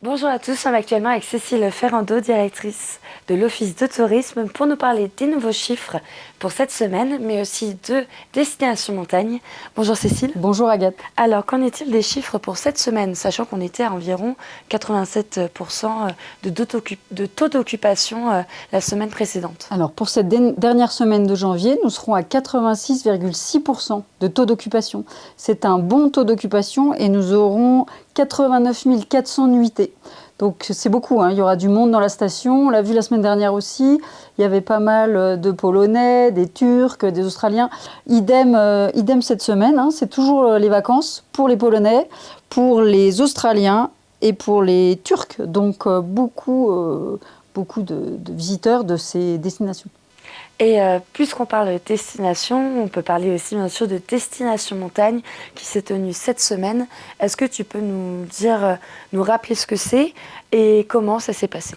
Bonjour à tous, nous sommes actuellement avec Cécile Ferrando, directrice de l'Office de tourisme, pour nous parler des nouveaux chiffres pour cette semaine, mais aussi de Destination Montagne. Bonjour Cécile. Bonjour Agathe. Alors, qu'en est-il des chiffres pour cette semaine, sachant qu'on était à environ 87% de taux d'occupation la semaine précédente? Alors pour cette dernière semaine de janvier, nous serons à 86,6% de taux d'occupation. C'est un bon taux d'occupation et nous aurons 89 400 nuitées. Donc c'est beaucoup, il y aura du monde dans la station. On l'a vu la semaine dernière aussi, il y avait pas mal de Polonais, des Turcs, des Australiens. Idem cette semaine, c'est toujours les vacances pour les Polonais, pour les Australiens et pour les Turcs. Donc beaucoup de visiteurs de ces destinations. Et puisqu'on parle de destination, on peut parler aussi bien sûr de Destination Montagne qui s'est tenue cette semaine. Est-ce que tu peux nous dire, nous rappeler ce que c'est et comment ça s'est passé?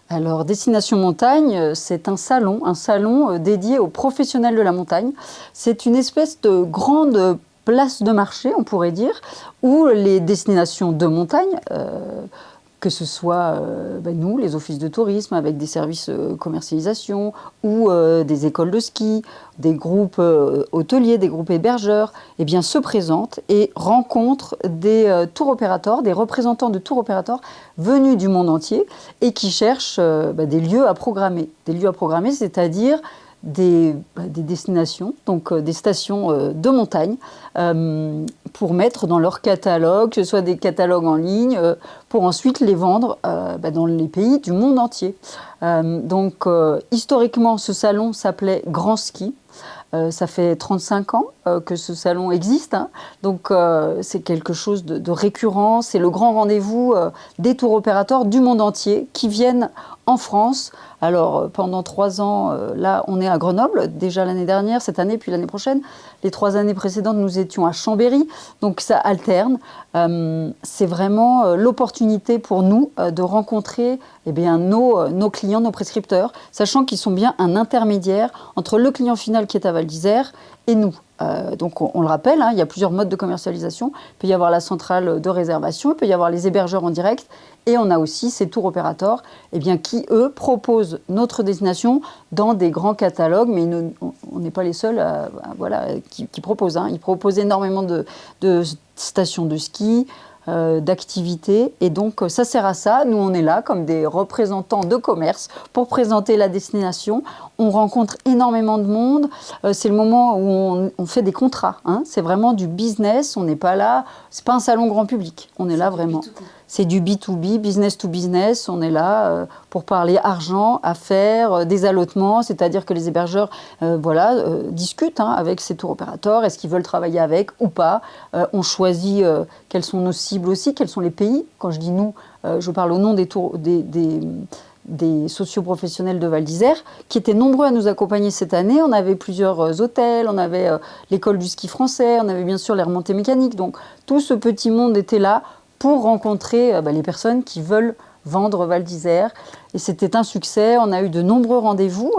Alors, Destination Montagne, c'est un salon dédié aux professionnels de la montagne. C'est une espèce de grande place de marché, on pourrait dire, où les destinations de montagne, que ce soit nous, les offices de tourisme, avec des services commercialisation, ou des écoles de ski, des groupes hôteliers, des groupes hébergeurs, se présentent et rencontrent des tour opérateurs, des représentants de tour opérateurs venus du monde entier et qui cherchent des lieux à programmer. Des lieux à programmer, c'est-à-dire des destinations, donc des stations de montagne, pour mettre dans leur catalogue, que ce soit des catalogues en ligne, pour ensuite les vendre dans les pays du monde entier. Historiquement, ce salon s'appelait Grand Ski. Ça fait 35 ans que ce salon existe, donc c'est quelque chose de récurrent. C'est le grand rendez-vous des tour opérateurs du monde entier qui viennent en France. Alors pendant 3 ans, là on est à Grenoble, déjà l'année dernière, cette année, puis l'année prochaine. Les 3 années précédentes, nous étions à Chambéry, donc ça alterne. C'est vraiment l'opportunité pour nous de rencontrer nos clients, nos prescripteurs, sachant qu'ils sont bien un intermédiaire entre le client final qui est à Val d'Isère et nous. Donc on le rappelle, il y a plusieurs modes de commercialisation. Il peut y avoir la centrale de réservation, il peut y avoir les hébergeurs en direct, et on a aussi ces tour opérateurs qui, eux, proposent notre destination dans des grands catalogues, mais on n'est pas les seuls qui proposent. Ils proposent énormément de stations de ski, d'activités, et donc ça sert à ça. Nous, on est là comme des représentants de commerce pour présenter la destination. On rencontre énormément de monde. C'est le moment où on fait des contrats. C'est vraiment du business. On n'est pas là. C'est pas un salon grand public. On est là vraiment. C'est du B2B, business to business. On est là pour parler argent, affaires, des allotements, c'est-à-dire que les hébergeurs discutent avec ces tour opérateurs. Est-ce qu'ils veulent travailler avec ou pas? On choisit quelles sont nos cibles aussi, quels sont les pays. Quand je dis nous, je parle au nom des socioprofessionnels de Val d'Isère, qui étaient nombreux à nous accompagner cette année. On avait plusieurs hôtels, on avait l'école du ski français, on avait bien sûr les remontées mécaniques. Donc tout ce petit monde était là pour rencontrer les personnes qui veulent vendre Val d'Isère. Et c'était un succès. On a eu de nombreux rendez-vous.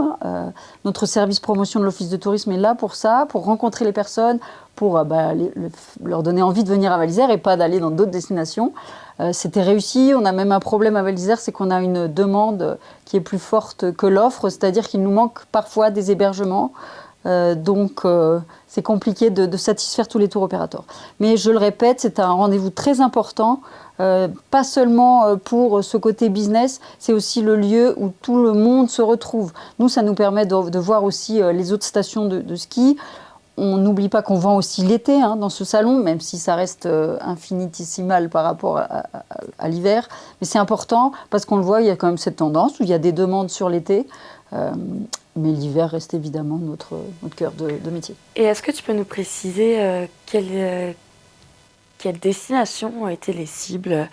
Notre service promotion de l'Office de tourisme est là pour ça, pour rencontrer les personnes, pour leur donner envie de venir à Val d'Isère et pas d'aller dans d'autres destinations. C'était réussi. On a même un problème à Val d'Isère, c'est qu'on a une demande qui est plus forte que l'offre, c'est-à-dire qu'il nous manque parfois des hébergements. C'est compliqué de satisfaire tous les tour opérateurs. Mais je le répète, c'est un rendez-vous très important, pas seulement pour ce côté business, c'est aussi le lieu où tout le monde se retrouve. Nous, ça nous permet de voir aussi les autres stations de ski. On n'oublie pas qu'on vend aussi l'été dans ce salon, même si ça reste infinitésimal par rapport à l'hiver. Mais c'est important parce qu'on le voit, il y a quand même cette tendance où il y a des demandes sur l'été. Mais l'hiver reste évidemment notre cœur de métier. Et est-ce que tu peux nous préciser quelles destinations ont été les cibles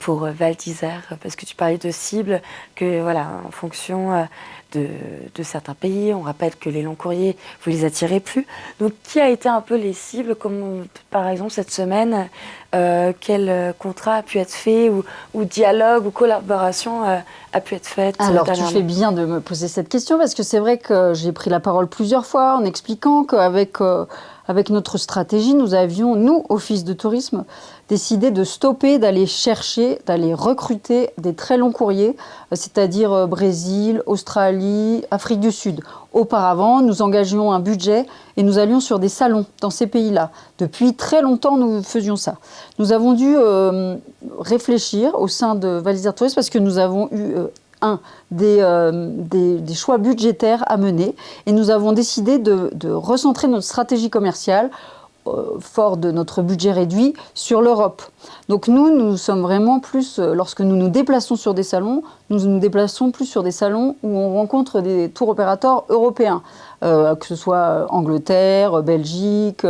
pour Val d'Isère? Parce que tu parlais de cibles, que en fonction de certains pays, on rappelle que les longs courriers, vous les attirez plus. Donc qui a été un peu les cibles, comme par exemple cette semaine, quel contrat a pu être fait, ou dialogue ou collaboration a pu être faite? Alors tu fais bien de me poser cette question, parce que c'est vrai que j'ai pris la parole plusieurs fois en expliquant qu'avec avec notre stratégie, nous avions, nous, Office de tourisme, décidé de stopper, d'aller chercher, d'aller recruter des très longs courriers, c'est-à-dire Brésil, Australie, Afrique du Sud. Auparavant, nous engagions un budget et nous allions sur des salons dans ces pays-là. Depuis très longtemps, nous faisions ça. Nous avons dû réfléchir au sein de Val-d'Isère Tourisme parce que nous avons eu des choix budgétaires à mener et nous avons décidé de recentrer notre stratégie commerciale fort de notre budget réduit sur l'Europe. Donc nous sommes vraiment plus, lorsque nous nous déplaçons sur des salons, nous nous déplaçons plus sur des salons où on rencontre des tours opérateurs européens, que ce soit Angleterre, Belgique,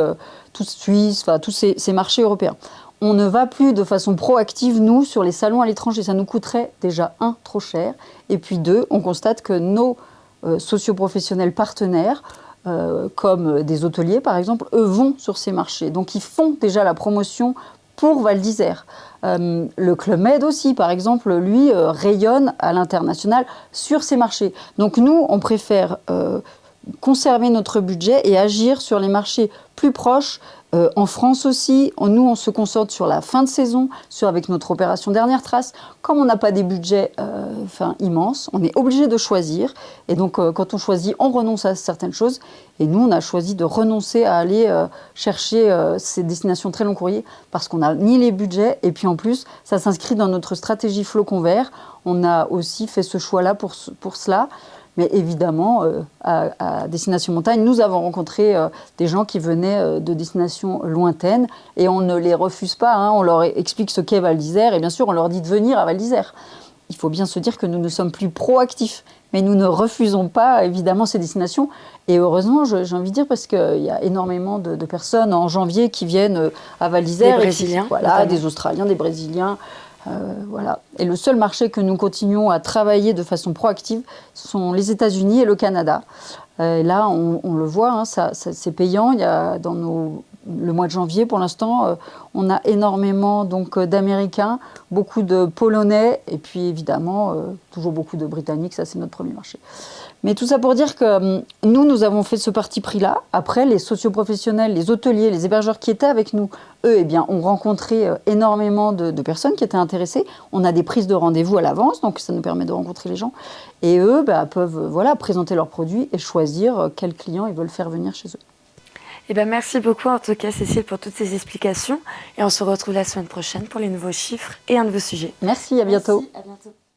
Suisse, enfin tous ces marchés européens. On ne va plus de façon proactive, nous, sur les salons à l'étranger. Ça nous coûterait déjà, trop cher. Et puis on constate que nos socioprofessionnels partenaires, comme des hôteliers par exemple, eux vont sur ces marchés. Donc ils font déjà la promotion pour Val d'Isère. Le Club Med aussi, par exemple, lui, rayonne à l'international sur ces marchés. Donc nous, on préfère conserver notre budget et agir sur les marchés plus proches. En France aussi, nous, on se concentre sur la fin de saison, avec notre opération Dernière Trace. Comme on n'a pas des budgets immenses, on est obligé de choisir. Et donc, quand on choisit, on renonce à certaines choses. Et nous, on a choisi de renoncer à aller chercher ces destinations très long courrier parce qu'on n'a ni les budgets. Et puis en plus, ça s'inscrit dans notre stratégie Flocon Vert. On a aussi fait ce choix-là pour cela. Mais évidemment, à Destination Montagne, nous avons rencontré des gens qui venaient de destinations lointaines et on ne les refuse pas. On leur explique ce qu'est Val d'Isère et bien sûr, on leur dit de venir à Val d'Isère. Il faut bien se dire que nous ne sommes plus proactifs, mais nous ne refusons pas évidemment ces destinations. Et heureusement, j'ai envie de dire, parce qu'il y a énormément de personnes en janvier qui viennent à Val d'Isère. Des Brésiliens. Des Australiens, des Brésiliens. Voilà. Et le seul marché que nous continuons à travailler de façon proactive sont les États-Unis et le Canada. Là, on le voit, c'est payant. Il y a le mois de janvier, pour l'instant, on a énormément d'Américains, beaucoup de Polonais et puis évidemment toujours beaucoup de Britanniques. Ça, c'est notre premier marché. Mais tout ça pour dire que nous avons fait ce parti pris-là. Après, les socioprofessionnels, les hôteliers, les hébergeurs qui étaient avec nous, eux, ont rencontré énormément de personnes qui étaient intéressées. On a des prises de rendez-vous à l'avance, donc ça nous permet de rencontrer les gens. Et eux peuvent présenter leurs produits et choisir quels clients ils veulent faire venir chez eux. Merci beaucoup en tout cas Cécile pour toutes ces explications. Et on se retrouve la semaine prochaine pour les nouveaux chiffres et un nouveau sujet. Merci, à bientôt. Merci, à bientôt.